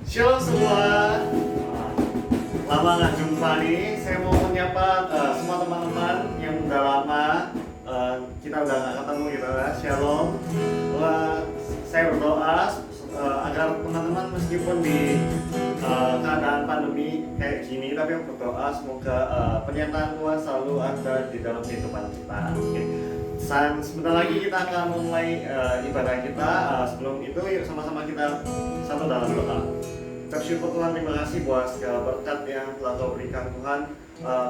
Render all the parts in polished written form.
Shalom semua. Lama nggak jumpa nih. Saya mau menyapa semua teman-teman yang udah lama kita udah nggak ketemu gitu ya. Shalom. Saya berdoa agar teman-teman meskipun di keadaan pandemi kayak gini, tapi aku berdoa semoga pernyataan Tuhan selalu ada di dalam kehidupan kita. Okay. Dan sebentar lagi kita akan mulai ibadah kita. Sebelum itu yuk sama-sama kita satu dalam doa. Bersyukur Tuhan, terima kasih buat segala berkat yang telah Kau berikan Tuhan.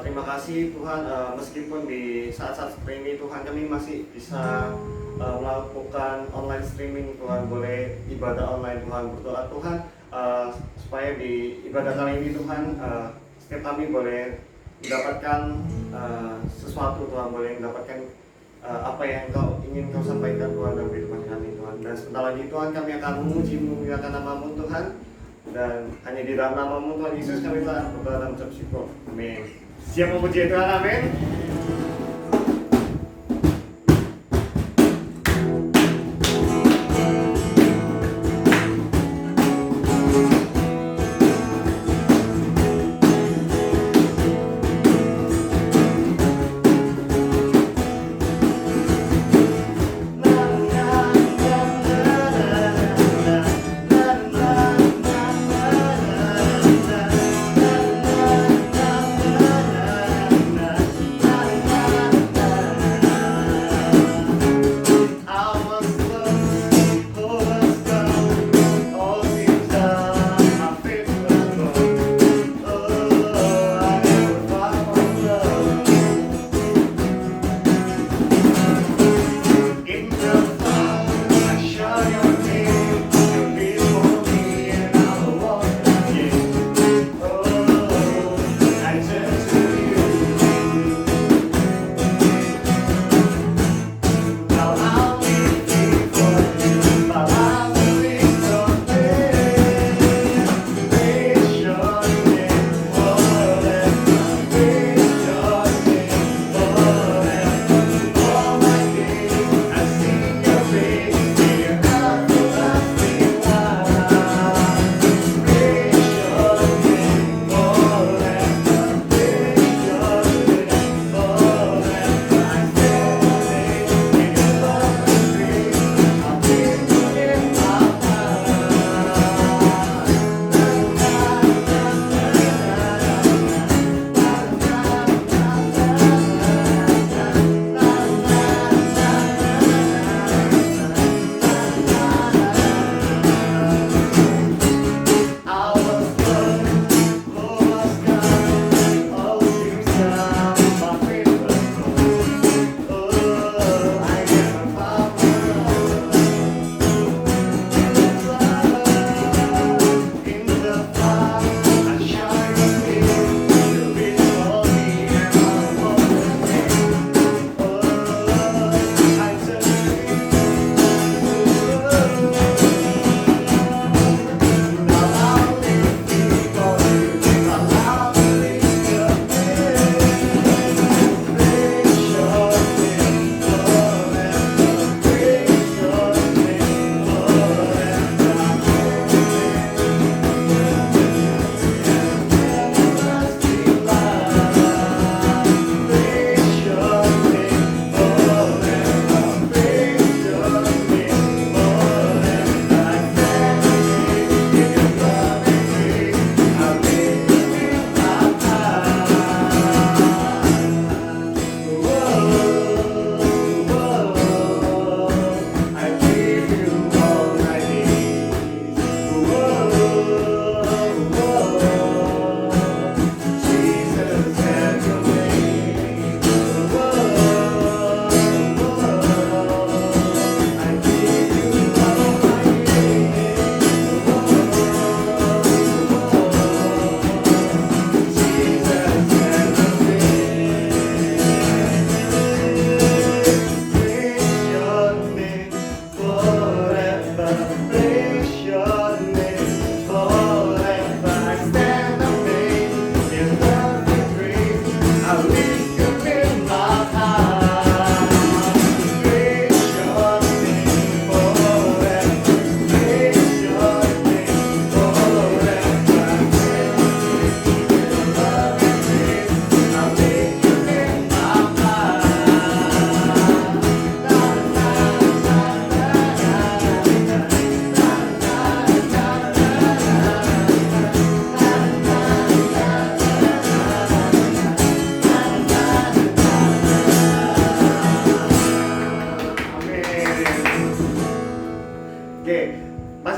Terima kasih Tuhan, meskipun di saat-saat seperti ini Tuhan kami masih bisa melakukan online streaming Tuhan, boleh ibadah online Tuhan, berdoa Tuhan supaya di ibadah kali ini Tuhan setiap kami boleh mendapatkan sesuatu Tuhan, boleh mendapatkan apa yang Kau ingin Kau sampaikan Tuhan dalam kehidupan kami Tuhan. Dan sebentar lagi Tuhan kami akan memuji memuliakan nama-Mu Tuhan, dan hanya di dalam nama-Mu Tuhan Yesus kami telah berdoa dan mengucap syukur. Amin. Siap memuji Tuhan, amin.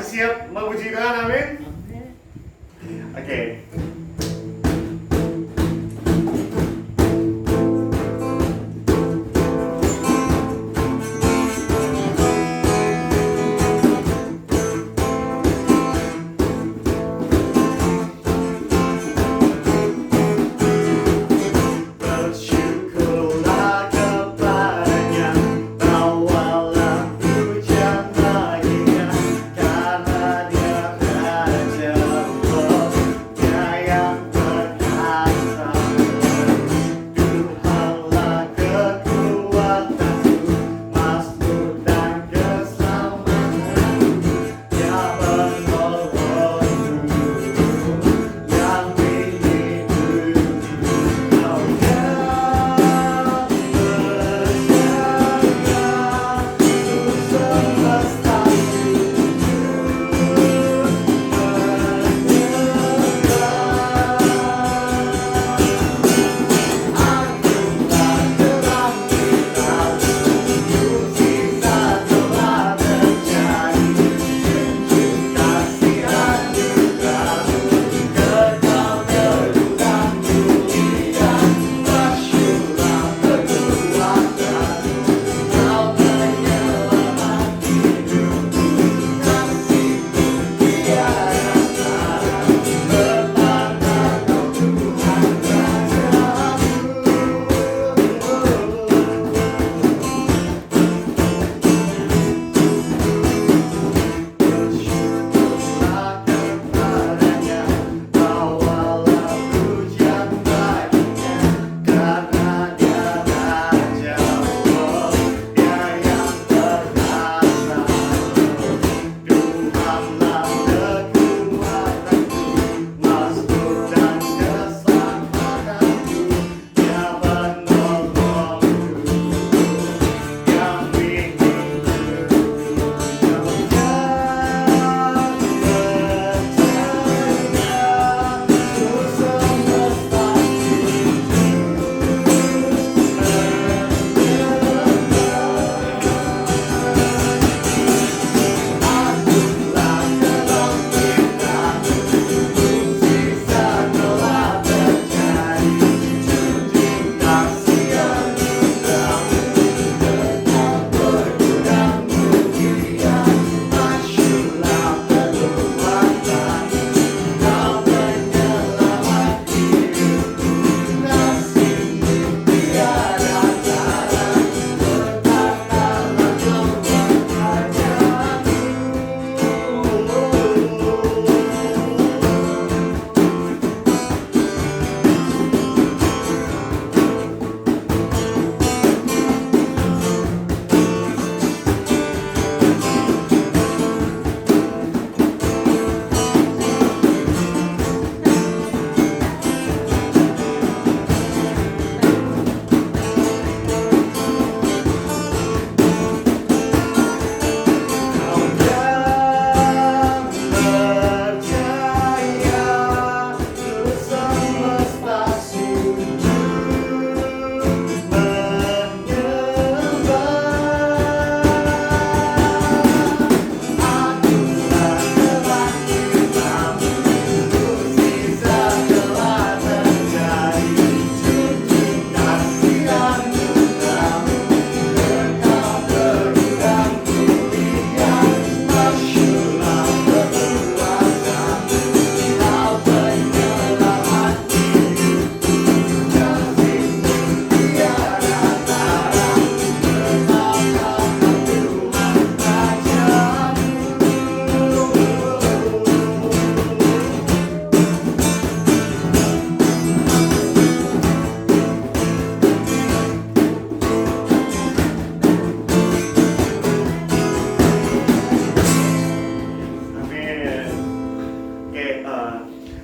Masih siap memuji Tuhan, amin? Oke. Bersyukurlah kepadanya, bawalah pujian baginya, karena Dia Raja Allah, Dia yang perkasa. Tuhanlah kekuatanku, masmur dan keselamatanku, Dia penolongku, yang melindungi. Kau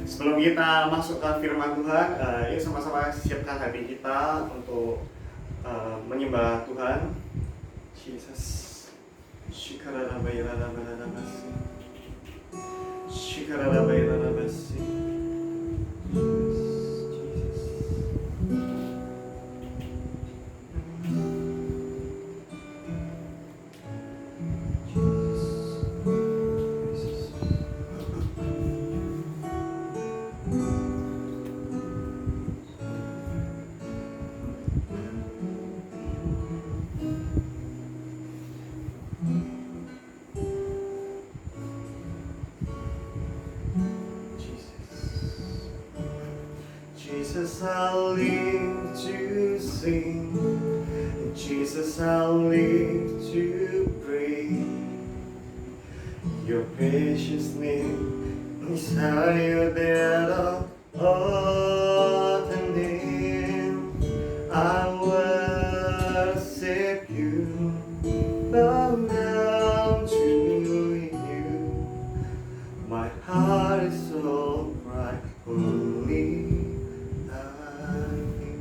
Sebelum kita masuk ke firman Tuhan, yuk sama-sama siapkan hati kita untuk menyembah Tuhan. Jesus. Shikaradabayaradabayarabasi. Shikaradabayarabasi. Jesus. Jesus, I'll live to sing. Jesus, I'll live to pray. Your precious name is higher than all the name. I worship you, bow down to you. My heart is so bright, only I you.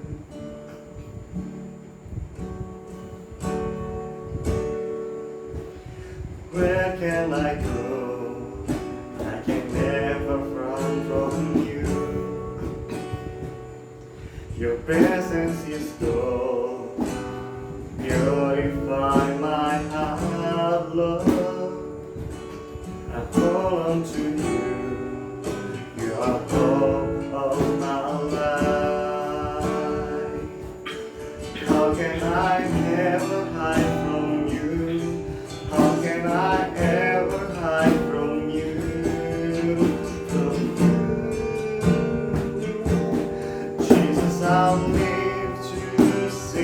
Where can I go? I can never run from you. Your presence is gold. Purify my heart, Lord. I hold on to you. You are hope of my life. How can I ever hide from you? How can I ever hide from you? From you. Jesus, I'll live to sing.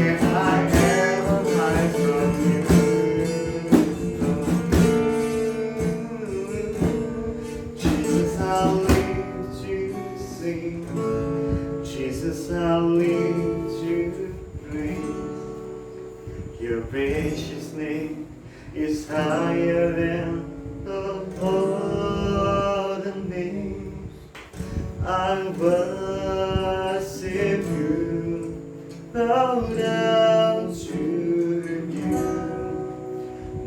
can I ever hide from you? Jesus, I'll live to sing. Jesus, I'll live to praise. Your precious name is higher than all the names. I worship you, bow down to you.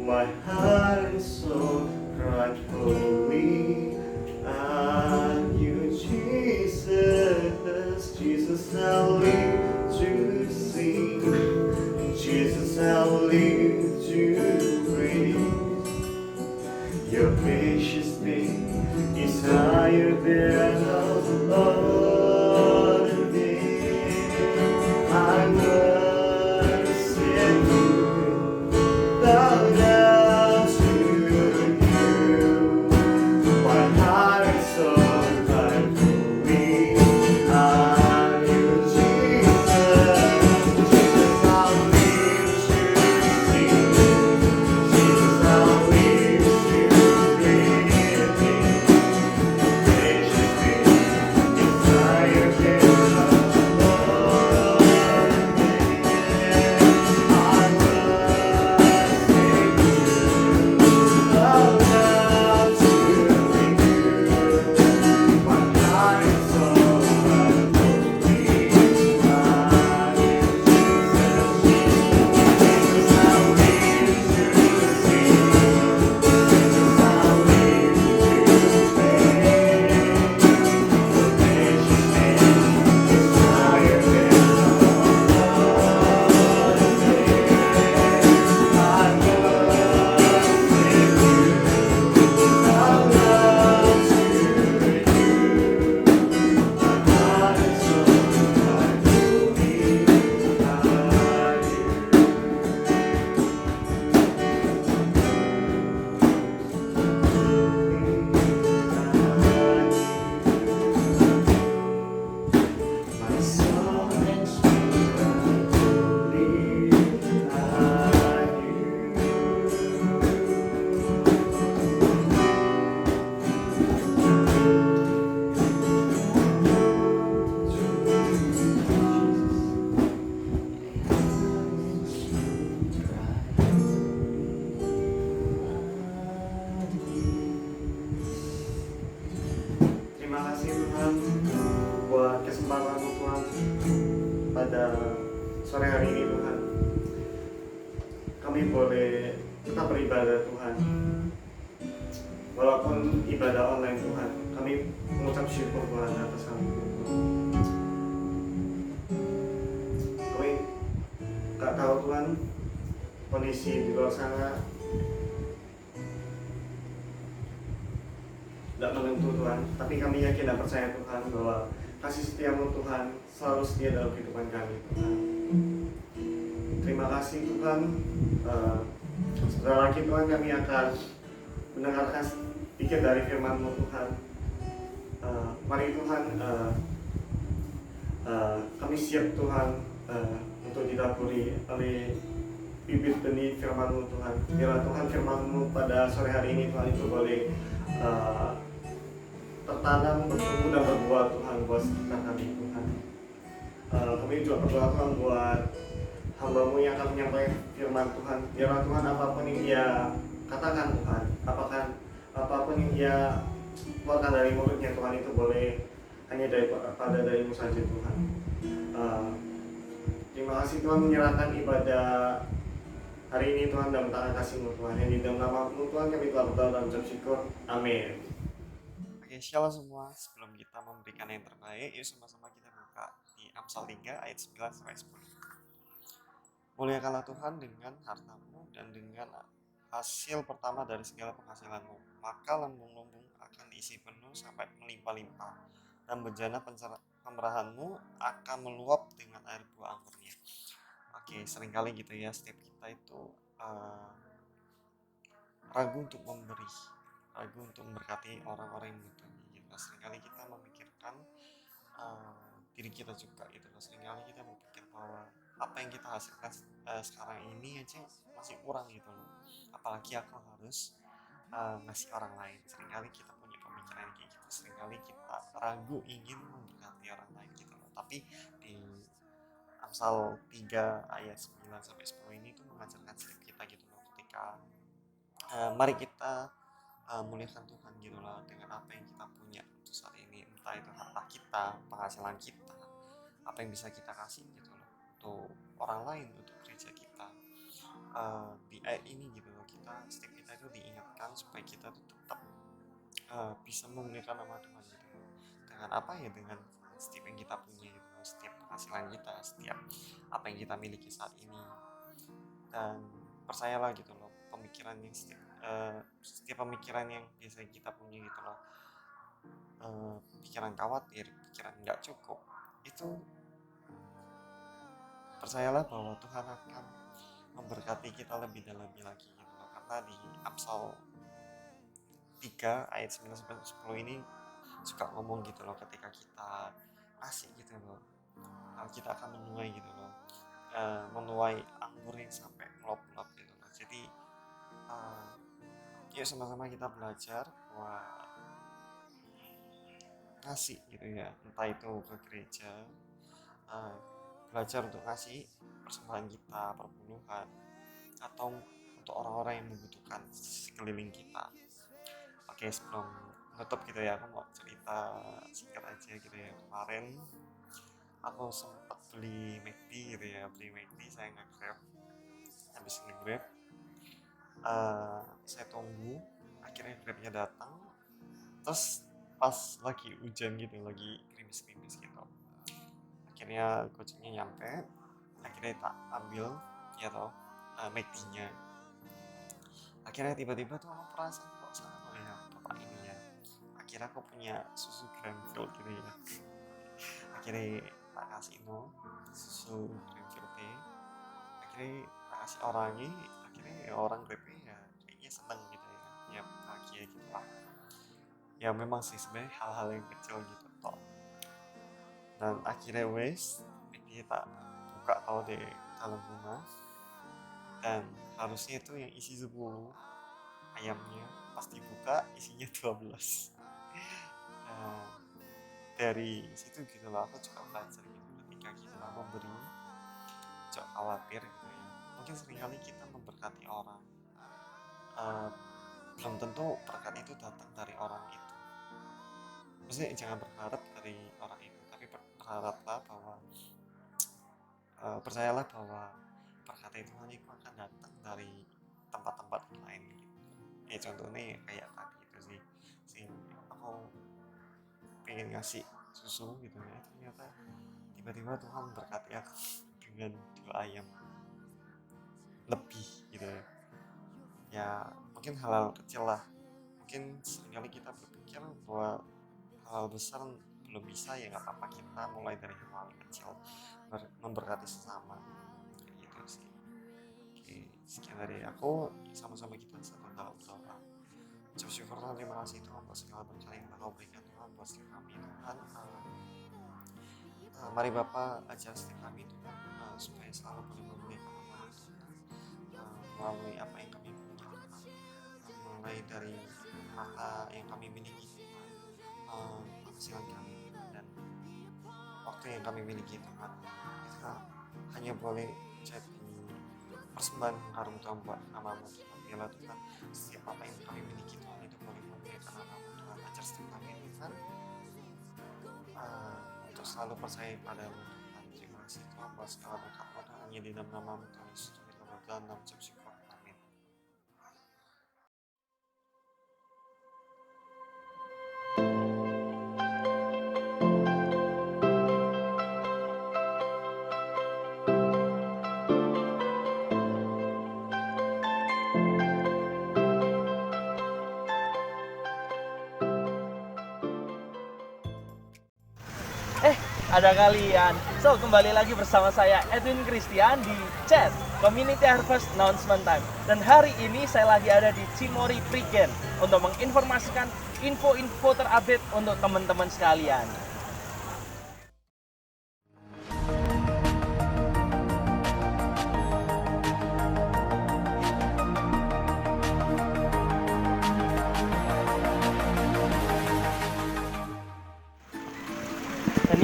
My heart and soul cry, holy are you, Jesus. Jesus, I'll live to sing. Jesus, I'll live to praise. Your precious name is higher than all the names. I worship you, bow down to you. My heart and soul cry, holy are you, Jesus. Jesus, I'll live to sing. Jesus, I'll live to praise. Precious name is higher than all the names. I worship you, bow down to you. My heart and soul cry, holy are you, Jesus. Jesus, I'll live to sing. My soul and spirit holy are Terima kasih Tuhan buat kesempatan Tuhan pada sore hari ini Tuhan. Kami boleh tetap beribadah Tuhan. Walaupun ibadah online Tuhan, kami mengucap syukur Tuhan atas hal itu. Kami gak tahu Tuhan kondisi di luar sana tidak menentu Tuhan, tapi kami yakin dan percaya Tuhan bahwa kasih setiamu Tuhan selalu setia dalam kehidupan kami Tuhan. Terima kasih Tuhan. Sebentar lagi Tuhan kami akan mendengarkan sedikit dari firman-Mu Tuhan. Mari Tuhan, kami siap Tuhan untuk didapuri oleh bibit benih firman-Mu Tuhan. Biarlah Tuhan firman-Mu pada sore hari ini Tuhan itu boleh tertanam, bertumbuh dan berbuah Tuhan buat sekitar kami Tuhan. Kami juga berdoa Tuhan buat hamba-Mu yang akan menyampaikan firman Tuhan. Biarlah Tuhan apapun yang Dia katakan Tuhan, apapun yang Dia keluarkan dari mulutnya Tuhan itu boleh hanya dari-Mu saja Tuhan. Terima kasih Tuhan menyerahkan ibadah hari ini Tuhan dalam tangan kasih-Mu Tuhan. Yang di dalam nama-Mu Tuhan kami telah berdoa dan mengucap syukur. Amin. Oke, shalom semua. Sebelum kita memberikan yang terbaik, yuk sama-sama kita buka di Amsal 3 ayat 9-10. Muliakanlah Tuhan dengan hartamu dan dengan hasil pertama dari segala penghasilanmu, maka lumbung-lumbung akan diisi penuh sampai melimpah-limpah, dan bejana pemerahanmu akan meluap dengan air buah anggurnya. Oke, seringkali gitu ya, setiap kita itu ragu untuk memberi, ragu untuk memberkati orang-orang yang membutuhkan gitu. Seringkali kita memikirkan diri kita juga gitu. Seringkali kita berpikir bahwa apa yang kita hasilkan sekarang ini aja masih kurang gitu loh, apalagi aku harus ngasih orang lain. Seringkali kita punya pemikiran kayak gitu, seringkali kita ragu ingin memberkati orang lain gitu loh. Tapi di Amsal 3 ayat 9 sampai 10 ini tuh mengajarkan setiap kita gitu loh, ketika mari kita muliakan Tuhan gitu loh dengan apa yang kita punya untuk saat ini, entah itu harta kita, penghasilan kita, apa yang bisa kita kasih gitu loh untuk orang lain, untuk gereja kita. Di ayat ini gitu loh, setiap kita itu diingatkan supaya kita tuh tetap bisa memuliakan nama Tuhan gitu loh. Dengan apa ya, dengan setiap yang kita punya gitu loh, setiap penghasilan kita, setiap apa yang kita miliki saat ini. Dan percayalah gitu loh, setiap pemikiran yang biasa kita punya gitu loh, pikiran khawatir, pikiran nggak cukup, itu percayalah bahwa Tuhan akan memberkati kita lebih dan lebih lagi gitu loh. Karena di Amsal 3 ayat 9 sampai 10 ini suka ngomong gitu loh, ketika kita ngasih gitu loh, kita akan menuai gitu loh, menuai anggur yang sampai melop-melop gitu loh. Jadi yuk sama-sama kita belajar bahwa ngasih gitu ya, entah itu ke gereja, belajar untuk ngasih persembahan kita, perpuluhan, atau untuk orang-orang yang membutuhkan sekeliling kita. Oke, sebelum menutup gitu ya, aku mau cerita singkat aja gitu ya. Kemarin aku sempat beli McD gitu ya, saya nge-grab, habis nge-grab saya tunggu, akhirnya grabnya datang, terus pas lagi hujan gitu, lagi gerimis-gerimis gitu, akhirnya gojeknya nyampe, akhirnya tak ambil ya toh McD-nya. Akhirnya tiba-tiba tuh aku perasaan kok sama ya bapak ini ya, akhirnya aku punya susu Grandfield gitu ya, akhirnya tak kasih susu Grandfield-nya, akhirnya tak kasih orangnya, akhirnya orang Grab-nya ya kayaknya seneng gitu ya bahagia gitu lah. Ya memang sih sebenarnya hal-hal yang kecil gitu toh. Dan akhirnya dia tak buka tau di dalam rumah, dan harusnya itu yang isi 10 ayamnya, pas dibuka isinya 12. Nah, dari situ gitu loh, aku juga belajar gitu, ketika kita memberi jangan khawatir gitu ya. Mungkin seringkali kita memberkati orang, belum tentu berkat itu datang dari orang itu. Maksudnya jangan berharap dari orang itu, tapi berharaplah bahwa percayalah bahwa berkat Tuhan itu akan datang dari tempat-tempat lain gitu. Ya contohnya kayak tadi itu sih aku pengen ngasih susu gitu ya, ternyata tiba-tiba Tuhan berkati aku dengan 2 ayam lebih gitu ya. Mungkin hal kecil lah, mungkin seringkali kita berpikir bahwa hal besar belum bisa, ya nggak apa-apa, kita mulai dari hal kecil, memberkati sesama gitu sih. Oke, sekian dari aku, sama-sama kita sedang dalam doa. Ucap syukur dan terima kasih Tuhan buat segala berkat yang Engkau berikan Tuhan buat setiap kami Tuhan. Mari Bapa ajar setiap kami Tuhan, supaya selalu boleh memuliakan nama Tuhan melalui apa yang kami punya Tuhan, mulai dari harta yang kami miliki Tuhan, penghasilan kami dan waktu yang kami miliki Tuhan, kita hanya boleh jadi persembahan harum Tuhan buat nama-Mu Tuhan. Biarlah Tuhan, setiap apa yang kami miliki Tuhan itu boleh memuliakan nama-Mu Tuhan. Ajar setiap kami Tuhan untuk selalu percaya pada-Mu Tuhan. Terima kasih Tuhan buat segala berkat-Mu Tuhan, hanya di dalam nama-Mu Tuhan Yesus kami telah berdoa dan ucap syukur. Amin. Ada kalian. So, kembali lagi bersama saya Edwin Christian di Chat Community Harvest Announcement Time. Dan hari ini saya lagi ada di Cimory Prigen untuk menginformasikan info-info terupdate untuk teman-teman sekalian.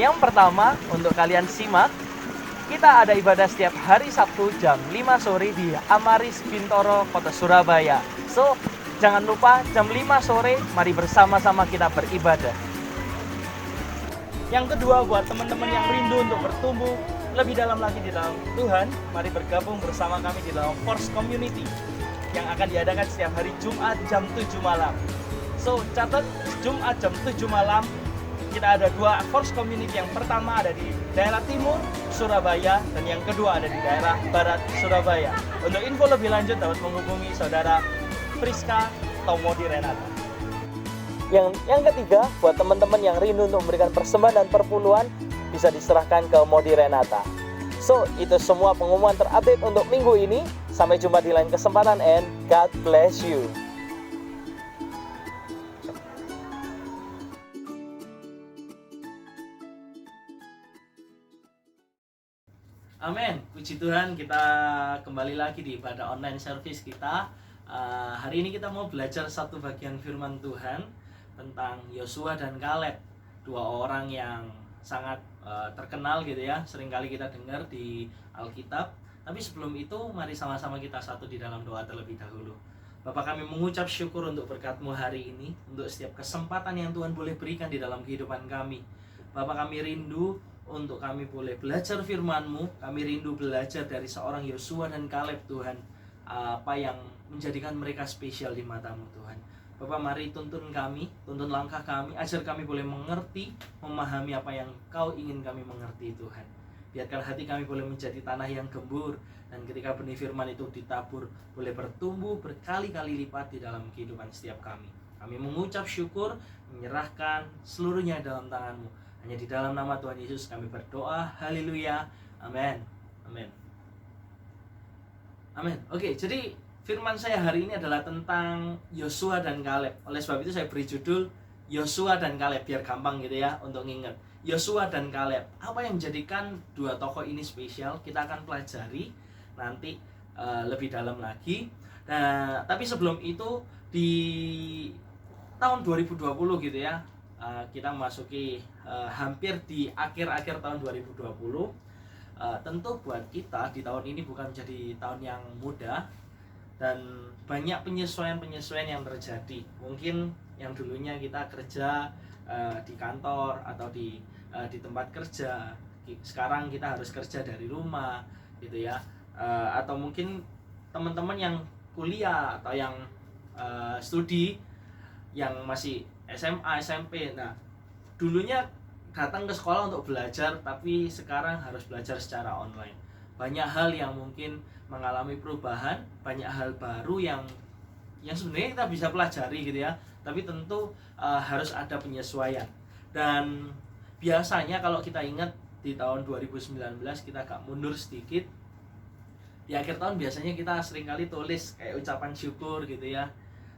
yang pertama untuk kalian simak, kita ada ibadah setiap hari Sabtu jam 5 sore di Amaris Bintoro, Kota Surabaya. So, jangan lupa jam 5 sore, mari bersama-sama kita beribadah. Yang kedua, buat teman-teman yang rindu untuk bertumbuh lebih dalam lagi di dalam Tuhan, mari bergabung bersama kami di dalam Force Community yang akan diadakan setiap hari Jumat jam 7 malam. So, catat Jumat jam 7 malam, kita ada 2 Force Community. Yang pertama ada di daerah timur Surabaya dan yang kedua ada di daerah barat Surabaya. Untuk info lebih lanjut dapat menghubungi saudara Priska Tomodi Renata. Yang ketiga, buat teman-teman yang rindu untuk memberikan persembahan dan perpuluhan, bisa diserahkan ke Modi Renata. So, itu semua pengumuman terupdate untuk minggu ini. Sampai jumpa di lain kesempatan and God bless you. Amin. Puji Tuhan, kita kembali lagi di ibadah online service kita. Hari ini kita mau belajar satu bagian firman Tuhan tentang Yosua dan Kaleb, 2 orang yang sangat terkenal gitu ya, seringkali kita dengar di Alkitab. Tapi sebelum itu, mari sama-sama kita satu di dalam doa terlebih dahulu. Bapa, kami mengucap syukur untuk berkat-Mu hari ini, untuk setiap kesempatan yang Tuhan boleh berikan di dalam kehidupan kami. Bapa, kami rindu untuk kami boleh belajar firman-Mu. Kami rindu belajar dari seorang Yosua dan Kaleb, Tuhan, apa yang menjadikan mereka spesial di mata-Mu, Tuhan. Bapak, mari tuntun kami, tuntun langkah kami, ajar kami boleh mengerti, memahami apa yang Kau ingin kami mengerti, Tuhan. Biarkan hati kami boleh menjadi tanah yang gembur, dan ketika benih firman itu ditabur, boleh bertumbuh berkali-kali lipat di dalam kehidupan setiap kami. Kami mengucap syukur, menyerahkan seluruhnya dalam tangan-Mu. Hanya di dalam nama Tuhan Yesus kami berdoa, haleluya, amin, amin. Amin. Oke, jadi firman saya hari ini adalah tentang Yosua dan Kaleb. Oleh sebab itu saya beri judul Yosua dan Kaleb, biar gampang gitu ya untuk nginget. Yosua dan Kaleb. Apa yang menjadikan 2 tokoh ini spesial? Kita akan pelajari nanti lebih dalam lagi. Nah, tapi sebelum itu di tahun 2020 gitu ya, kita memasuki hampir di akhir-akhir tahun 2020. Tentu buat kita di tahun ini bukan menjadi tahun yang mudah, dan banyak penyesuaian-penyesuaian yang terjadi. Mungkin yang dulunya kita kerja di kantor atau di tempat kerja, sekarang kita harus kerja dari rumah gitu ya. Atau mungkin teman-teman yang kuliah atau yang studi, yang masih SMA, SMP. Nah, dulunya datang ke sekolah untuk belajar, tapi sekarang harus belajar secara online. Banyak hal yang mungkin mengalami perubahan, banyak hal baru yang sebenarnya kita bisa pelajari gitu ya, tapi tentu harus ada penyesuaian. Dan biasanya kalau kita ingat di tahun 2019 kita agak mundur sedikit. Di akhir tahun biasanya kita seringkali tulis kayak ucapan syukur gitu ya.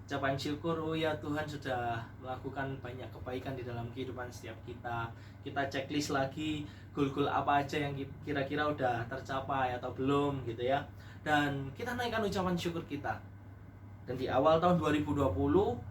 Ucapan syukur, oh ya Tuhan sudah melakukan banyak kebaikan di dalam kehidupan setiap kita. Kita checklist lagi goal-goal apa aja yang kira-kira udah tercapai atau belum gitu ya. Dan kita naikkan ucapan syukur kita. Dan di awal tahun 2020,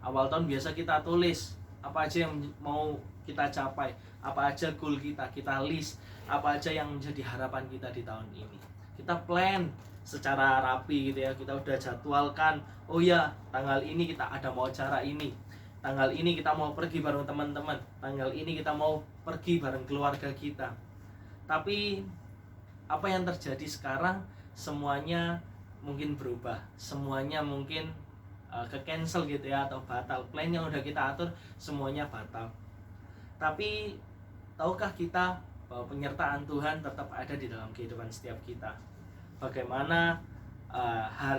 awal tahun biasa kita tulis apa aja yang mau kita capai, apa aja goal kita list apa aja yang menjadi harapan kita di tahun ini. Kita plan secara rapi gitu ya, kita udah jadwalkan, oh ya tanggal ini kita ada mau acara ini, tanggal ini kita mau pergi bareng teman-teman, tanggal ini kita mau pergi bareng keluarga kita. Tapi apa yang terjadi sekarang, semuanya mungkin berubah, semuanya mungkin ke cancel gitu ya, atau batal. Plan yang udah kita atur semuanya batal. Tapi tahukah kita bahwa penyertaan Tuhan tetap ada di dalam kehidupan setiap kita? Bagaimana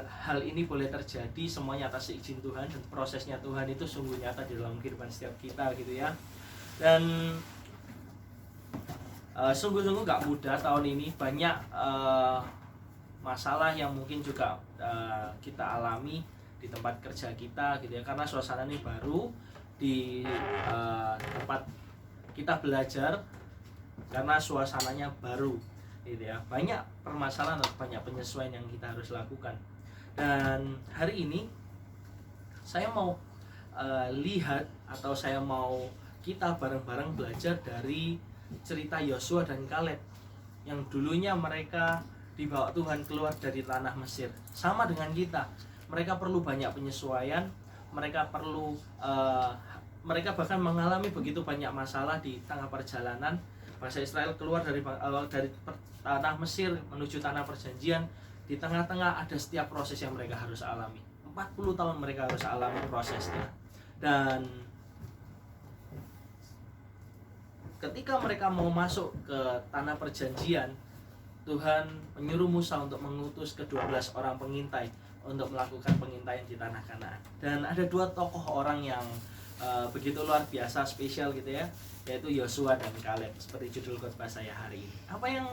hal ini boleh terjadi semuanya atas izin Tuhan, dan prosesnya Tuhan itu sungguh nyata di dalam kehidupan setiap kita gitu ya. Dan sungguh-sungguh gak mudah tahun ini, banyak masalah yang mungkin juga kita alami di tempat kerja kita gitu ya, karena suasana ini baru di tempat kita belajar, karena suasananya baru gitu ya. Banyak permasalahan atau banyak penyesuaian yang kita harus lakukan. Dan hari ini saya mau lihat, atau saya mau kita bareng-bareng belajar dari cerita Yosua dan Kaleb yang dulunya mereka dibawa Tuhan keluar dari tanah Mesir. Sama dengan kita, mereka perlu banyak penyesuaian, mereka bahkan mengalami begitu banyak masalah di tengah perjalanan. Bangsa Israel keluar dari tanah Mesir menuju tanah perjanjian. Di tengah-tengah ada setiap proses yang mereka harus alami. 40 tahun mereka harus alami prosesnya. Dan ketika mereka mau masuk ke tanah perjanjian, Tuhan menyuruh Musa untuk mengutus ke-12 orang pengintai untuk melakukan pengintaian di tanah Kanaan. Dan ada 2 tokoh orang yang begitu luar biasa, spesial gitu ya, yaitu Yosua dan Kaleb, seperti judul khotbah saya hari ini. Apa yang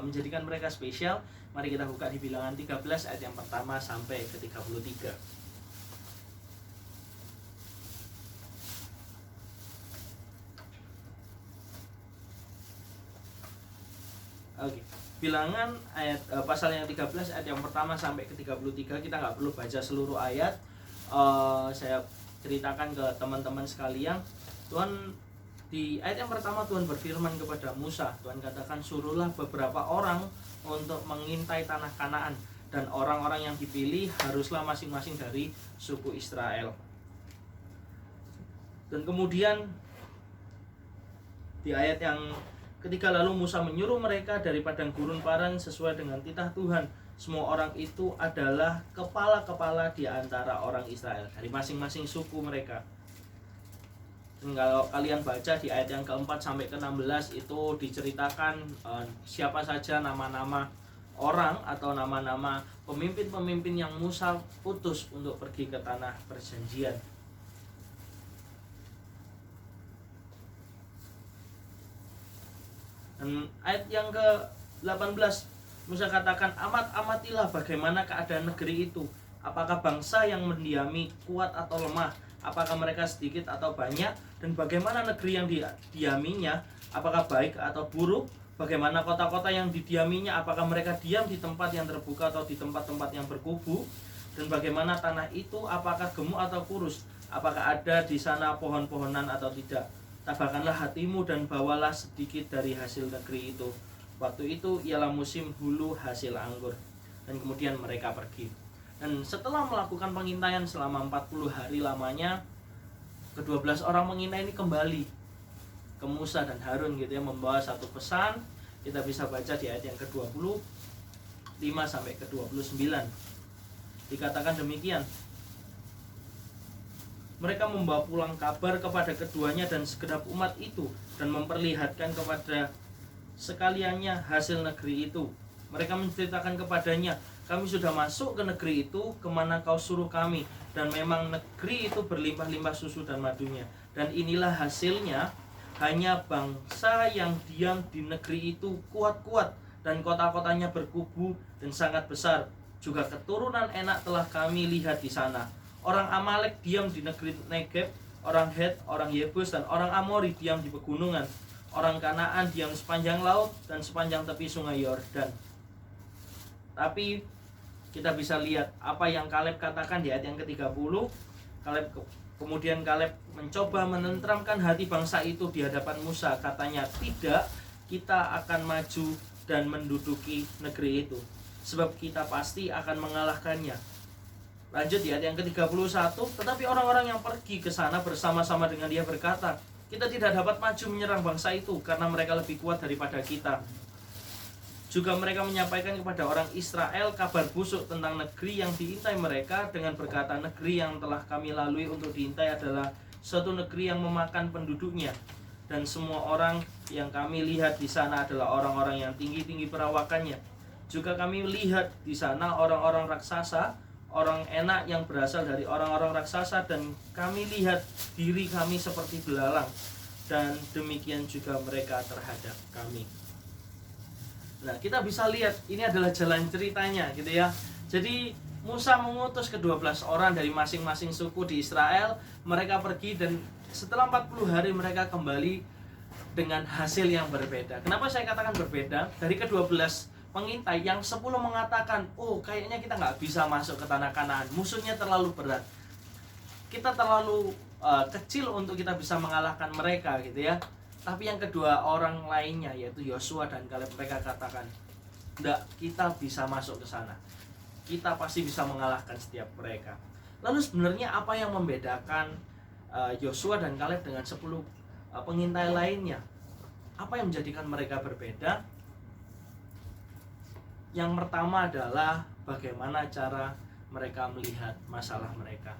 menjadikan mereka spesial? Mari kita buka di Bilangan 13 ayat yang pertama sampai ke 33. Oke. Bilangan ayat pasal yang 13 ayat yang pertama sampai ke 33. Kita nggak perlu baca seluruh ayat. Saya ceritakan ke teman-teman sekalian. Tuhan di ayat yang pertama Tuhan berfirman kepada Musa. Tuhan katakan, suruhlah beberapa orang untuk mengintai tanah Kanaan, dan orang-orang yang dipilih haruslah masing-masing dari suku Israel. Dan kemudian di ayat yang ketiga, lalu Musa menyuruh mereka dari padang gurun Paran sesuai dengan titah Tuhan. Semua orang itu adalah kepala-kepala di antara orang Israel, dari masing-masing suku mereka. Dan kalau kalian baca di ayat yang keempat sampai ke-16 itu diceritakan siapa saja nama-nama orang atau nama-nama pemimpin-pemimpin yang Musa utus untuk pergi ke tanah perjanjian. Dan ayat yang ke-18, Musa katakan, amatilah bagaimana keadaan negeri itu. Apakah bangsa yang mendiami kuat atau lemah? Apakah mereka sedikit atau banyak? Dan bagaimana negeri yang didiaminya? Apakah baik atau buruk? Bagaimana kota-kota yang didiaminya? Apakah mereka diam di tempat yang terbuka atau di tempat-tempat yang berkubu? Dan bagaimana tanah itu? Apakah gemuk atau kurus? Apakah ada di sana pohon-pohonan atau tidak? Tabahkanlah hatimu dan bawalah sedikit dari hasil negeri itu. Waktu itu ialah musim hulu hasil anggur. Dan kemudian mereka pergi. Dan setelah melakukan pengintaian selama 40 hari lamanya, ke-12 orang pengintai ini kembali ke Musa dan Harun gitu ya, membawa satu pesan. Kita bisa baca di ayat yang ke-25 sampai ke-29. Dikatakan demikian, mereka membawa pulang kabar kepada keduanya dan segenap umat itu, dan memperlihatkan kepada sekaliannya hasil negeri itu. Mereka menceritakan kepadanya, kami sudah masuk ke negeri itu kemana kau suruh kami, dan memang negeri itu berlimpah-limpah susu dan madunya. Dan inilah hasilnya, hanya bangsa yang diam di negeri itu kuat-kuat, dan kota-kotanya berkubu dan sangat besar. Juga keturunan Enak telah kami lihat di sana. Orang Amalek diam di negeri Negeb, orang Het, orang Yebus, dan orang Amori diam di pegunungan. Orang Kanaan diam sepanjang laut dan sepanjang tepi sungai Yordan. Tapi kita bisa lihat apa yang Kaleb katakan di ayat yang ke-30. Kemudian Kaleb mencoba menenteramkan hati bangsa itu di hadapan Musa. Katanya, tidak, kita akan maju dan menduduki negeri itu, sebab kita pasti akan mengalahkannya. Lanjut di ayat yang ke-31, tetapi orang-orang yang pergi ke sana bersama-sama dengan dia berkata, kita tidak dapat maju menyerang bangsa itu karena mereka lebih kuat daripada kita. Juga mereka menyampaikan kepada orang Israel kabar busuk tentang negeri yang diintai mereka dengan berkata, negeri yang telah kami lalui untuk diintai adalah suatu negeri yang memakan penduduknya, dan semua orang yang kami lihat di sana adalah orang-orang yang tinggi-tinggi perawakannya. Juga kami lihat di sana orang-orang raksasa, orang Enak yang berasal dari orang-orang raksasa, dan kami lihat diri kami seperti belalang, dan demikian juga mereka terhadap kami. Nah, kita bisa lihat ini adalah jalan ceritanya gitu ya. Jadi Musa mengutus ke-12 orang dari masing-masing suku di Israel. Mereka pergi dan setelah 40 hari mereka kembali dengan hasil yang berbeda. Kenapa saya katakan berbeda? Dari ke-12 pengintai, yang 10 mengatakan, oh kayaknya kita nggak bisa masuk ke tanah Kanaan, musuhnya terlalu berat, kita terlalu kecil untuk kita bisa mengalahkan mereka gitu ya. Tapi yang kedua orang lainnya yaitu Yosua dan Kaleb, mereka katakan, "Enggak, kita bisa masuk ke sana. Kita pasti bisa mengalahkan setiap mereka." Lalu sebenarnya apa yang membedakan Yosua dan Kaleb dengan 10 pengintai lainnya? Apa yang menjadikan mereka berbeda? Yang pertama adalah bagaimana cara mereka melihat masalah mereka.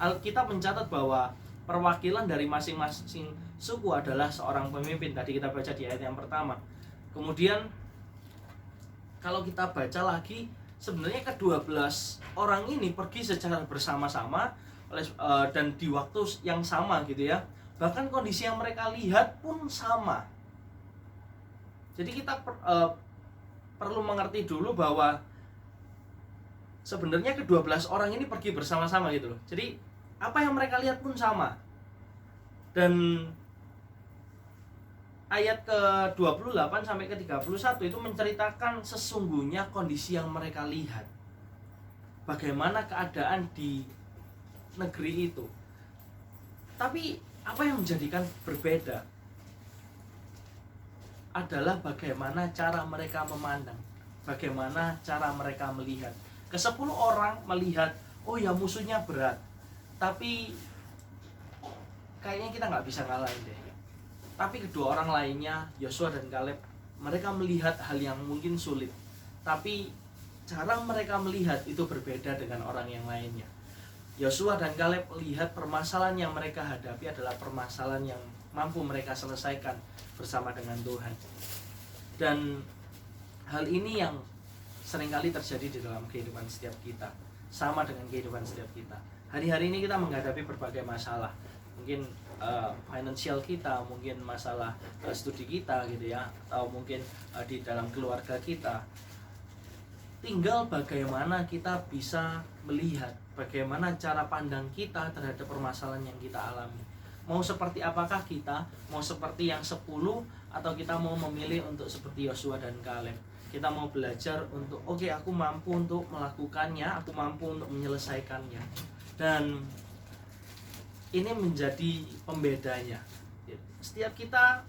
Alkitab mencatat bahwa perwakilan dari masing-masing suku adalah seorang pemimpin. Tadi kita baca di ayat yang pertama. Kemudian kalau kita baca lagi, sebenarnya ke-12 orang ini pergi secara bersama-sama dan di waktu yang sama gitu ya. Bahkan kondisi yang mereka lihat pun sama. Jadi kita perlu mengerti dulu bahwa sebenarnya ke-12 orang ini pergi bersama-sama gitu loh. Jadi apa yang mereka lihat pun sama. Dan ayat ke-28 sampai ke-31 itu menceritakan sesungguhnya kondisi yang mereka lihat. Bagaimana keadaan di negeri itu. Tapi apa yang menjadikan berbeda adalah bagaimana cara mereka memandang, bagaimana cara mereka melihat. Ke-10 orang melihat, oh ya musuhnya berat, tapi kayaknya kita nggak bisa ngalahin deh. Tapi kedua orang lainnya, Yosua dan Kaleb, mereka melihat hal yang mungkin sulit, tapi cara mereka melihat itu berbeda dengan orang yang lainnya. Yosua dan Kaleb melihat permasalahan yang mereka hadapi adalah permasalahan yang mampu mereka selesaikan bersama dengan Tuhan. Dan hal ini yang seringkali terjadi di dalam kehidupan setiap kita, sama dengan kehidupan setiap kita. Hari-hari ini kita menghadapi berbagai masalah, mungkin financial kita, mungkin masalah studi kita gitu ya, atau mungkin di dalam keluarga kita. Tinggal bagaimana kita bisa melihat, bagaimana cara pandang kita terhadap permasalahan yang kita alami. Mau seperti apakah kita? Mau seperti yang 10 atau kita mau memilih untuk seperti Yosua dan Kaleb? Kita mau belajar untuk oke, aku mampu untuk melakukannya, aku mampu untuk menyelesaikannya. Dan ini menjadi pembedanya. Setiap kita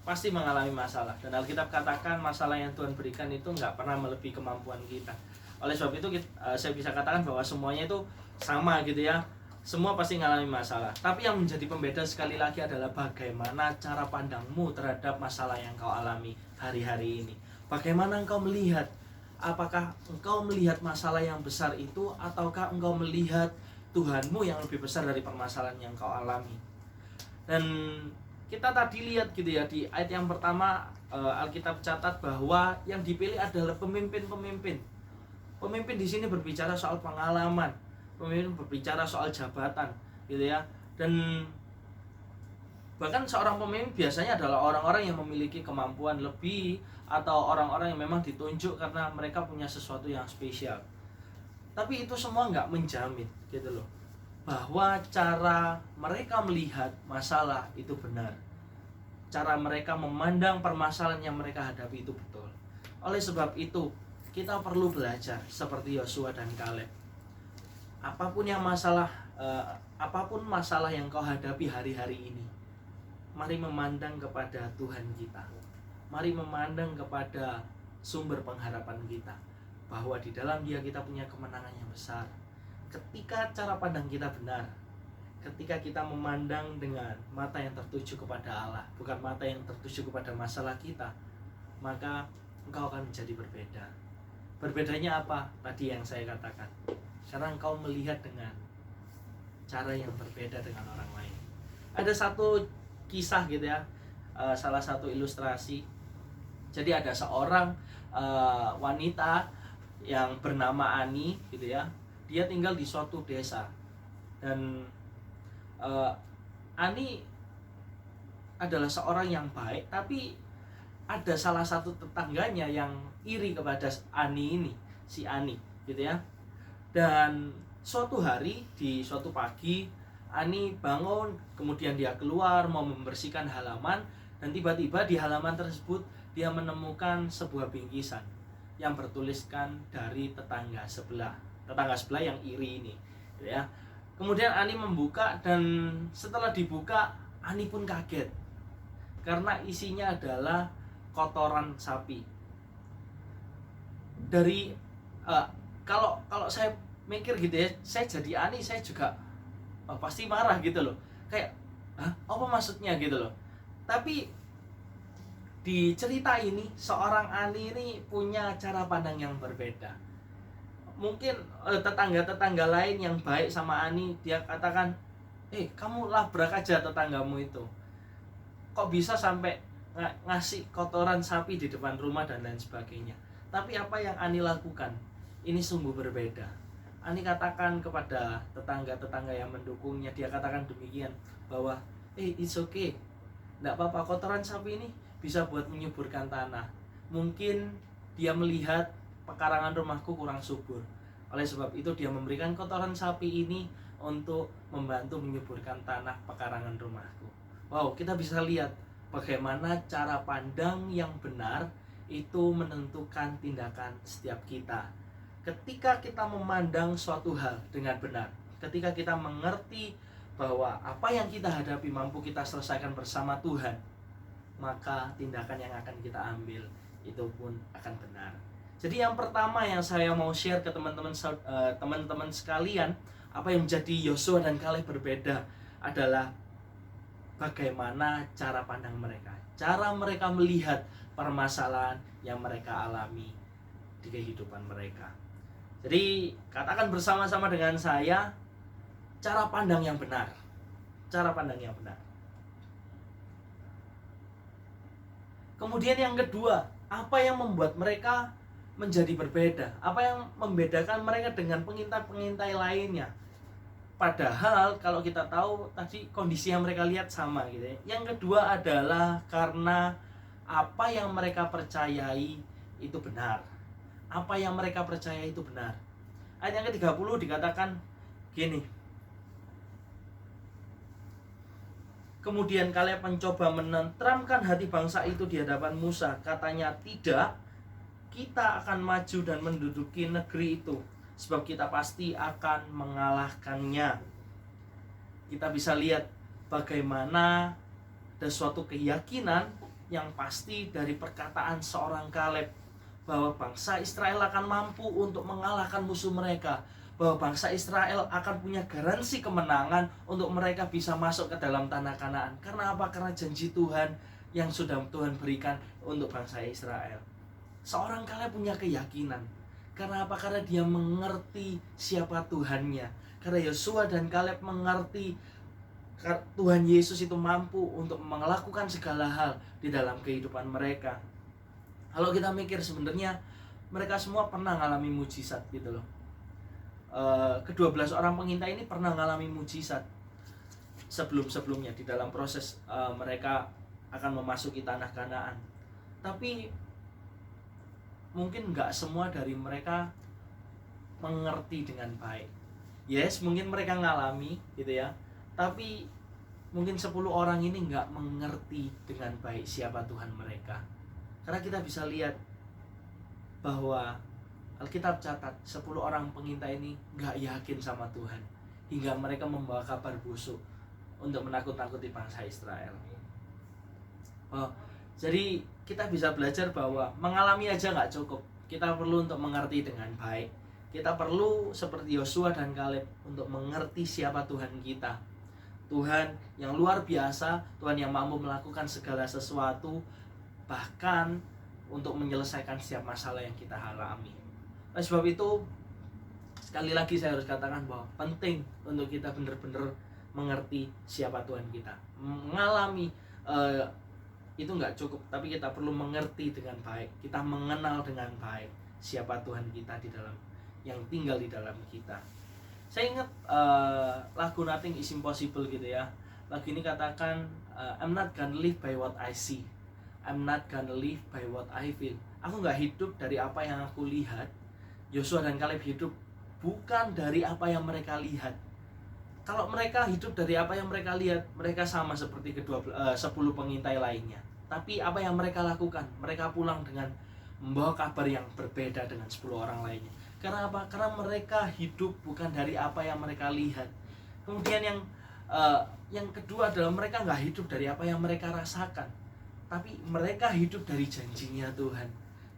pasti mengalami masalah, dan Alkitab katakan masalah yang Tuhan berikan itu nggak pernah melebihi kemampuan kita. Oleh sebab itu saya bisa katakan bahwa semuanya itu sama gitu ya. Semua pasti mengalami masalah. Tapi yang menjadi pembeda sekali lagi adalah bagaimana cara pandangmu terhadap masalah yang kau alami hari-hari ini. Bagaimana engkau melihat? Apakah engkau melihat masalah yang besar itu, ataukah engkau melihat Tuhanmu yang lebih besar dari permasalahan yang kau alami? Dan kita tadi lihat gitu ya, di ayat yang pertama Alkitab catat bahwa yang dipilih adalah pemimpin-pemimpin. Pemimpin di sini berbicara soal pengalaman, pemimpin berbicara soal jabatan gitu ya. Dan bahkan seorang pemimpin biasanya adalah orang-orang yang memiliki kemampuan lebih, atau orang-orang yang memang ditunjuk karena mereka punya sesuatu yang spesial. Tapi itu semua nggak menjamin gitu loh, bahwa cara mereka melihat masalah itu benar, cara mereka memandang permasalahan yang mereka hadapi itu betul. Oleh sebab itu kita perlu belajar seperti Yosua dan Kaleb. Apapun masalah yang kau hadapi hari-hari ini, mari memandang kepada Tuhan kita, mari memandang kepada sumber pengharapan kita, bahwa di dalam Dia kita punya kemenangan yang besar. Ketika cara pandang kita benar, ketika kita memandang dengan mata yang tertuju kepada Allah, bukan mata yang tertuju kepada masalah kita, maka engkau akan menjadi berbeda. Berbedanya apa? Tadi yang saya katakan, karena engkau melihat dengan cara yang berbeda dengan orang lain. Ada satu kisah gitu ya, salah satu ilustrasi. Jadi ada seorang wanita yang bernama Ani gitu ya. Dia tinggal di suatu desa, dan Ani adalah seorang yang baik, tapi ada salah satu tetangganya yang iri kepada Ani ini, si Ani gitu ya. Dan suatu hari, di suatu pagi, Ani bangun, kemudian dia keluar mau membersihkan halaman, dan tiba-tiba di halaman tersebut dia menemukan sebuah bingkisan yang bertuliskan dari tetangga sebelah yang iri ini gitu ya. Kemudian Ani membuka, dan setelah dibuka Ani pun kaget karena isinya adalah kotoran sapi. Dari kalau saya mikir gitu ya, saya jadi ani, saya juga pasti marah gitu loh. Kayak, hah, apa maksudnya gitu loh. Tapi di cerita ini seorang ani ini punya cara pandang yang berbeda. Mungkin tetangga-tetangga lain yang baik sama ani, dia katakan, kamu labrak aja tetanggamu itu. Kok bisa sampai ngasih kotoran sapi di depan rumah dan lain sebagainya. Tapi apa yang ani lakukan ini sungguh berbeda. Ani katakan kepada tetangga-tetangga yang mendukungnya, dia katakan demikian, bahwa it's okay, nggak apa-apa, kotoran sapi ini bisa buat menyuburkan tanah. Mungkin dia melihat pekarangan rumahku kurang subur, oleh sebab itu dia memberikan kotoran sapi ini untuk membantu menyuburkan tanah pekarangan rumahku. Wow, kita bisa lihat bagaimana cara pandang yang benar itu menentukan tindakan setiap kita. Ketika kita memandang suatu hal dengan benar, ketika kita mengerti bahwa apa yang kita hadapi mampu kita selesaikan bersama Tuhan, maka tindakan yang akan kita ambil itu pun akan benar. Jadi yang pertama yang saya mau share ke teman-teman sekalian, apa yang menjadi Yosua dan Kaleb berbeda adalah bagaimana cara pandang mereka, cara mereka melihat permasalahan yang mereka alami di kehidupan mereka. Jadi katakan bersama-sama dengan saya, cara pandang yang benar. Cara pandang yang benar. Kemudian yang kedua, apa yang membuat mereka menjadi berbeda? Apa yang membedakan mereka dengan pengintai-pengintai lainnya? Padahal kalau kita tahu tadi kondisi yang mereka lihat sama gitu ya. Yang kedua adalah karena apa yang mereka percayai itu benar. Apa yang mereka percaya itu benar. Ayat yang ke-30 dikatakan gini. Kemudian Kaleb mencoba menenteramkan hati bangsa itu di hadapan Musa. Katanya, tidak, kita akan maju dan menduduki negeri itu, sebab kita pasti akan mengalahkannya. Kita bisa lihat bagaimana ada suatu keyakinan yang pasti dari perkataan seorang Kaleb, bahwa bangsa Israel akan mampu untuk mengalahkan musuh mereka, bahwa bangsa Israel akan punya garansi kemenangan untuk mereka bisa masuk ke dalam tanah Kanaan. Karena apa? Karena janji Tuhan yang sudah Tuhan berikan untuk bangsa Israel. Seorang Kaleb punya keyakinan. Karena apa? Karena dia mengerti siapa Tuhannya. Karena Yosua dan Kaleb mengerti Tuhan Yesus itu mampu untuk melakukan segala hal di dalam kehidupan mereka. Kalau kita mikir sebenarnya mereka semua pernah mengalami mujizat gitu loh. Ke-12 orang pengintai ini pernah mengalami mujizat sebelum-sebelumnya di dalam proses mereka akan memasuki tanah Kanaan. Tapi mungkin nggak semua dari mereka mengerti dengan baik. Yes, mungkin mereka ngalami gitu ya. Tapi mungkin 10 orang ini nggak mengerti dengan baik siapa Tuhan mereka. Karena kita bisa lihat bahwa Alkitab catat 10 orang pengintai ini nggak yakin sama Tuhan, hingga mereka membawa kabar busuk untuk menakut-nakuti bangsa Israel. Jadi kita bisa belajar bahwa mengalami aja nggak cukup. Kita perlu untuk mengerti dengan baik. Kita perlu seperti Yosua dan Kaleb untuk mengerti siapa Tuhan kita. Tuhan yang luar biasa, Tuhan yang mampu melakukan segala sesuatu, bahkan untuk menyelesaikan setiap masalah yang kita alami. Oleh sebab itu, sekali lagi saya harus katakan bahwa penting untuk kita benar-benar mengerti siapa Tuhan kita. Mengalami itu nggak cukup, tapi kita perlu mengerti dengan baik. Kita mengenal dengan baik siapa Tuhan kita di dalam, yang tinggal di dalam kita. Saya ingat lagu Nothing is Impossible gitu ya. Lagu ini katakan, I'm not gonna live by what I see, I'm not gonna live by what I feel. Aku nggak hidup dari apa yang aku lihat. Yosua dan Kaleb hidup bukan dari apa yang mereka lihat. Kalau mereka hidup dari apa yang mereka lihat, mereka sama seperti 10 pengintai lainnya. Tapi apa yang mereka lakukan? Mereka pulang dengan membawa kabar yang berbeda dengan 10 orang lainnya. Karena apa? Karena mereka hidup bukan dari apa yang mereka lihat. Kemudian yang kedua adalah mereka nggak hidup dari apa yang mereka rasakan. tapi mereka hidup dari janjinya Tuhan.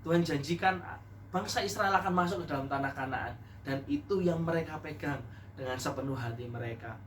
Tuhan janjikan bangsa Israel akan masuk ke dalam tanah Kanaan, dan itu yang mereka pegang dengan sepenuh hati mereka.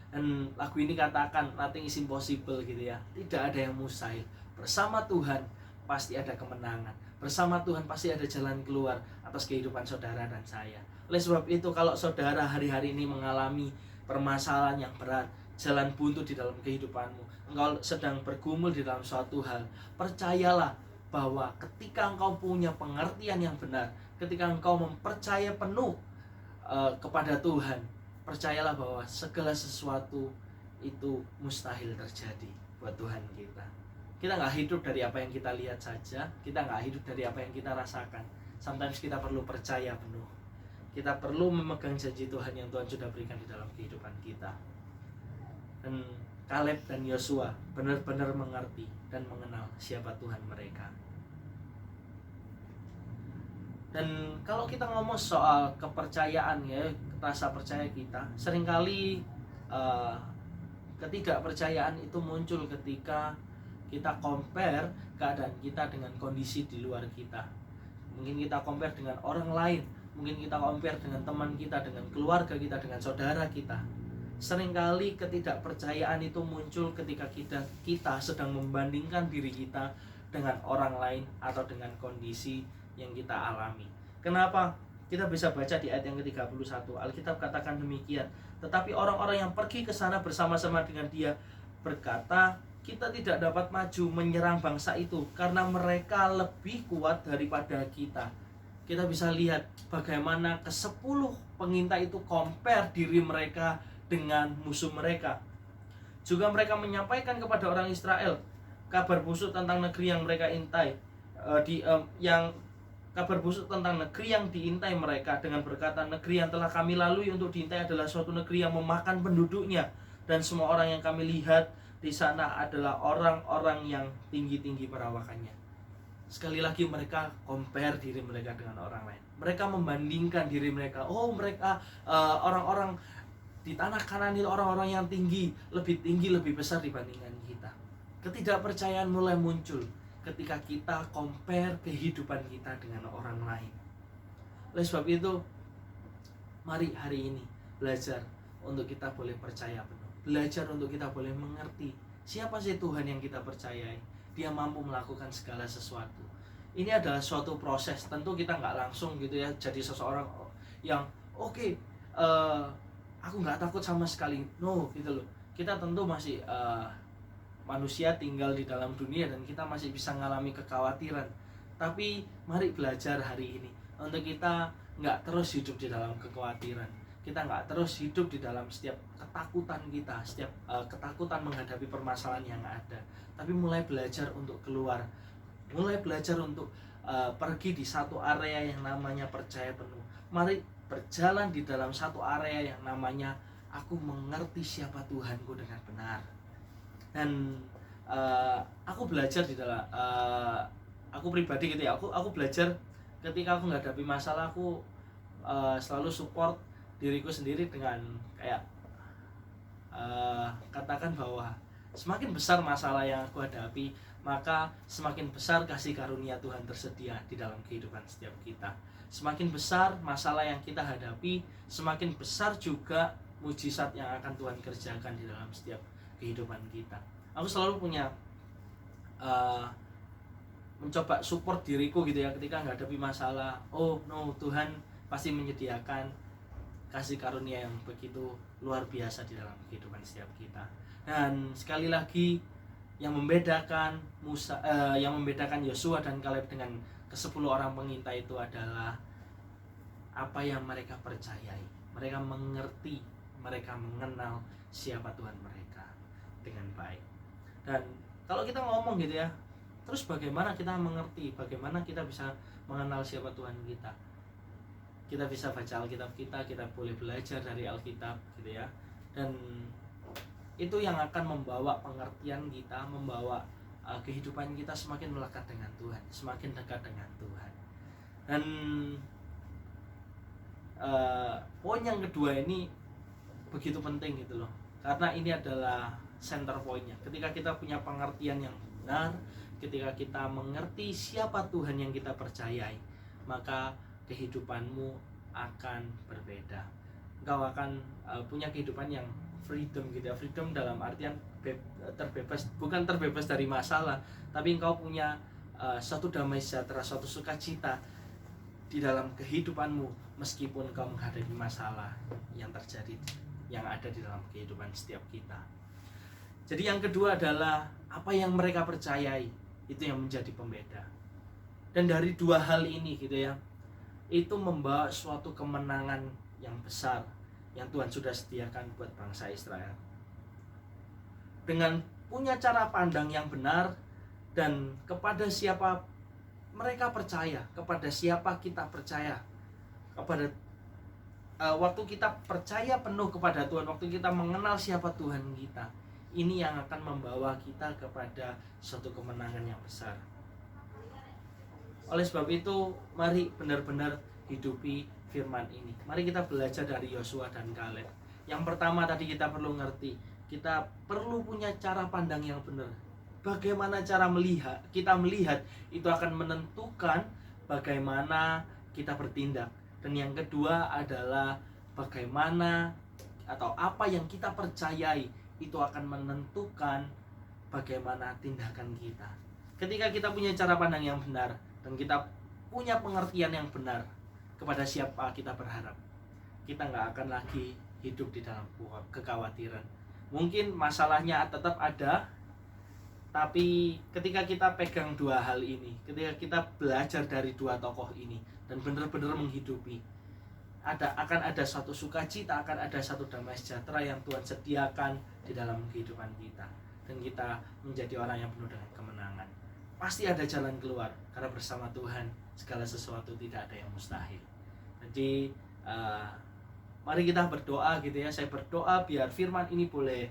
Dan lagu ini katakan nothing is impossible gitu ya, tidak ada yang mustahil. Bersama Tuhan pasti ada kemenangan, bersama Tuhan pasti ada jalan keluar atas kehidupan saudara dan saya. Oleh sebab itu, kalau saudara hari-hari ini mengalami permasalahan yang berat, jalan buntu di dalam kehidupanmu, engkau sedang bergumul di dalam suatu hal, percayalah bahwa ketika engkau punya pengertian yang benar, ketika engkau mempercaya penuh kepada Tuhan, percayalah bahwa segala sesuatu itu mustahil terjadi buat Tuhan kita. Kita nggak hidup dari apa yang kita lihat saja, kita nggak hidup dari apa yang kita rasakan. Sometimes kita perlu percaya penuh. Kita perlu memegang janji Tuhan yang Tuhan sudah berikan di dalam kehidupan kita. Dan Kaleb dan Yosua benar-benar mengerti dan mengenal siapa Tuhan mereka. Dan kalau kita ngomong soal kepercayaan ya, rasa percaya kita, seringkali ketidakpercayaan itu muncul ketika kita compare keadaan kita dengan kondisi di luar kita. Mungkin kita compare dengan orang lain, mungkin kita compare dengan teman kita, dengan keluarga kita, dengan saudara kita. Seringkali ketidakpercayaan itu muncul ketika kita sedang membandingkan diri kita dengan orang lain atau dengan kondisi yang kita alami. Kenapa? Kita bisa baca di ayat yang ke-31, Alkitab katakan demikian. Tetapi orang-orang yang pergi ke sana bersama-sama dengan dia berkata, kita tidak dapat maju menyerang bangsa itu karena mereka lebih kuat daripada kita. Kita bisa lihat bagaimana ke-10 pengintai itu compare diri mereka dengan musuh mereka. Juga mereka menyampaikan kepada orang Israel kabar busuk tentang negeri yang mereka intai, kabar busuk tentang negeri yang diintai mereka dengan berkata, negeri yang telah kami lalui untuk diintai adalah suatu negeri yang memakan penduduknya, dan semua orang yang kami lihat di sana adalah orang-orang yang tinggi-tinggi perawakannya. Sekali lagi mereka compare diri mereka dengan orang lain. Mereka membandingkan diri mereka. Oh, mereka orang-orang di tanah Kanaan itu orang-orang yang tinggi, lebih besar dibandingkan kita. Ketidakpercayaan mulai muncul ketika kita compare kehidupan kita dengan orang lain. Oleh sebab itu, mari hari ini belajar untuk kita boleh percaya penuh. Belajar untuk kita boleh mengerti siapa sih Tuhan yang kita percayai. Dia mampu melakukan segala sesuatu. Ini adalah suatu proses. Tentu kita nggak langsung gitu ya jadi seseorang yang aku nggak takut sama sekali. No, gitu loh. Kita tentu masih manusia tinggal di dalam dunia dan kita masih bisa mengalami kekhawatiran. Tapi mari belajar hari ini untuk kita nggak terus hidup di dalam kekhawatiran. Kita nggak terus hidup di dalam setiap ketakutan kita, setiap ketakutan menghadapi permasalahan yang ada. Tapi mulai belajar untuk keluar, mulai belajar untuk pergi di satu area yang namanya percaya penuh. Mari berjalan di dalam satu area yang namanya aku mengerti siapa Tuhanku dengan benar. Dan aku belajar di dalam aku pribadi gitu ya, aku belajar ketika aku menghadapi masalah, aku selalu support diriku sendiri dengan kayak katakan bahwa semakin besar masalah yang aku hadapi, maka semakin besar kasih karunia Tuhan tersedia di dalam kehidupan setiap kita. Semakin besar masalah yang kita hadapi, semakin besar juga mujizat yang akan Tuhan kerjakan di dalam setiap kehidupan kita. Aku selalu punya mencoba support diriku gitu ya ketika menghadapi masalah. Oh no, Tuhan pasti menyediakan kasih karunia yang begitu luar biasa di dalam kehidupan setiap kita. Dan sekali lagi yang membedakan Yosua dan Kaleb dengan ke-10 orang pengintai itu adalah apa yang mereka percayai. Mereka mengerti, mereka mengenal siapa Tuhan mereka dengan baik. Dan kalau kita ngomong gitu ya, terus bagaimana kita mengerti, bagaimana kita bisa mengenal siapa Tuhan kita? Kita bisa baca Alkitab kita boleh belajar dari Alkitab gitu ya. Dan itu yang akan membawa pengertian kita, membawa kehidupan kita semakin melekat dengan Tuhan, semakin dekat dengan Tuhan. Dan poin yang kedua ini begitu penting gitu loh, karena ini adalah center pointnya. Ketika kita punya pengertian yang benar, ketika kita mengerti siapa Tuhan yang kita percayai, maka kehidupanmu akan berbeda. Engkau akan punya kehidupan yang freedom gitu ya. Freedom dalam artian terbebas, bukan terbebas dari masalah, tapi engkau punya suatu damai sejahtera, suatu sukacita di dalam kehidupanmu meskipun engkau menghadapi masalah yang terjadi, yang ada di dalam kehidupan setiap kita. Jadi yang kedua adalah apa yang mereka percayai, itu yang menjadi pembeda. Dan dari dua hal ini gitu ya, itu membawa suatu kemenangan yang besar yang Tuhan sudah sediakan buat bangsa Israel. Dengan punya cara pandang yang benar dan kepada siapa mereka percaya, kepada siapa kita percaya, kepada waktu kita percaya penuh kepada Tuhan, waktu kita mengenal siapa Tuhan kita, ini yang akan membawa kita kepada suatu kemenangan yang besar. Oleh sebab itu, mari benar-benar hidupi firman ini. Mari kita belajar dari Yosua dan Kaleb. Yang pertama tadi kita perlu ngerti, kita perlu punya cara pandang yang benar. Bagaimana cara melihat? Kita melihat itu akan menentukan bagaimana kita bertindak. Dan yang kedua adalah bagaimana atau apa yang kita percayai itu akan menentukan bagaimana tindakan kita. Ketika kita punya cara pandang yang benar dan kita punya pengertian yang benar kepada siapa kita berharap, kita nggak akan lagi hidup di dalam kekhawatiran. Mungkin masalahnya tetap ada, tapi ketika kita pegang dua hal ini, ketika kita belajar dari dua tokoh ini dan benar-benar menghidupi, akan ada suatu sukacita, akan ada satu damai sejahtera yang Tuhan sediakan di dalam kehidupan kita, dan kita menjadi orang yang penuh dengan kemenangan. Pasti ada jalan keluar, karena bersama Tuhan segala sesuatu tidak ada yang mustahil. Jadi mari kita berdoa gitu ya. Saya berdoa biar firman ini boleh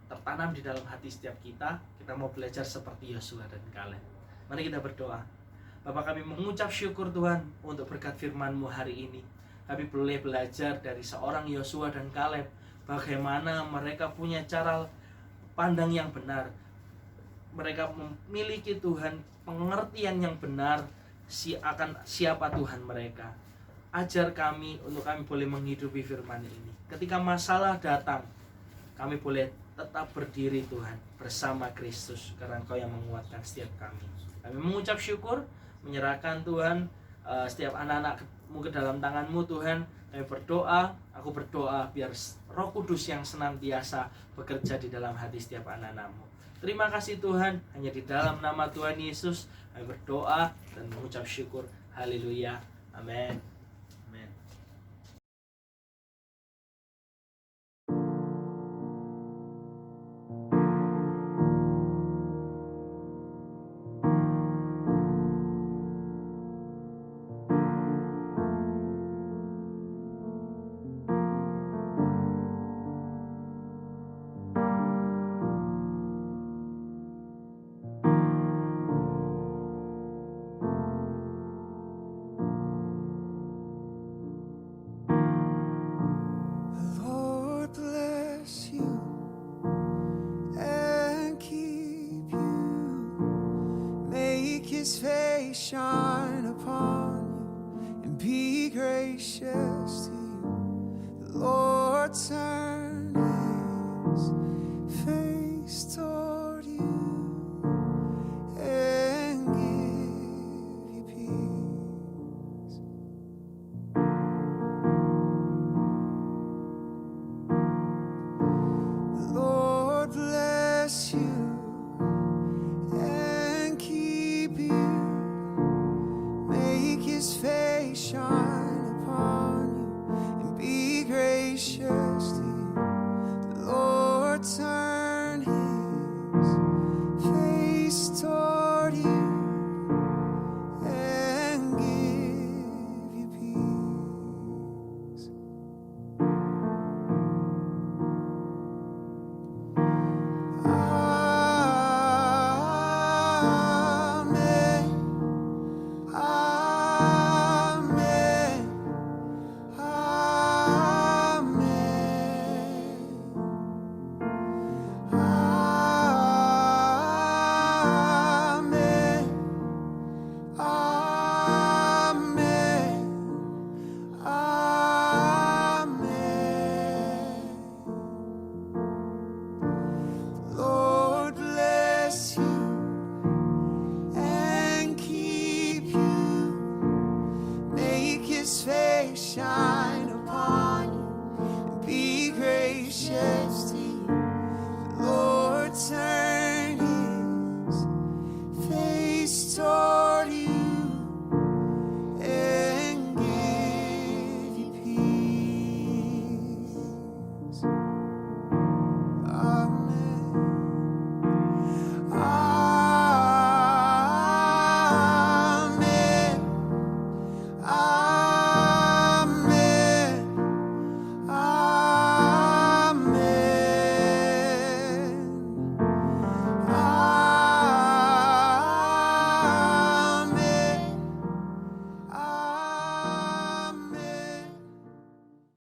tertanam di dalam hati setiap kita. Kita mau belajar seperti Yosua dan Kaleb. Mari kita berdoa. Bapak, kami mengucap syukur Tuhan untuk berkat firman-Mu hari ini. Kami boleh belajar dari seorang Yosua dan Kaleb, bagaimana mereka punya cara pandang yang benar. Mereka memiliki Tuhan, pengertian yang benar akan siapa Tuhan mereka. Ajar kami untuk kami boleh menghidupi firman ini. Ketika masalah datang, kami boleh tetap berdiri Tuhan bersama Kristus, karena Engkau yang menguatkan setiap kami. Kami mengucap syukur, menyerahkan Tuhan setiap anak-anak-Mu ke dalam tangan-Mu Tuhan. Kami berdoa, aku berdoa biar Roh Kudus yang senantiasa bekerja di dalam hati setiap anak-anak-Mu. Terima kasih Tuhan, hanya di dalam nama Tuhan Yesus kami berdoa dan mengucap syukur. Haleluya. Amin. Amin. The Lord bless you and keep you. Make His face shine upon you and be gracious to you. The Lord turn His face toward you and give you peace. The Lord bless you and keep you. Make His face shine upon you and be gracious to you. His face shine upon you and be gracious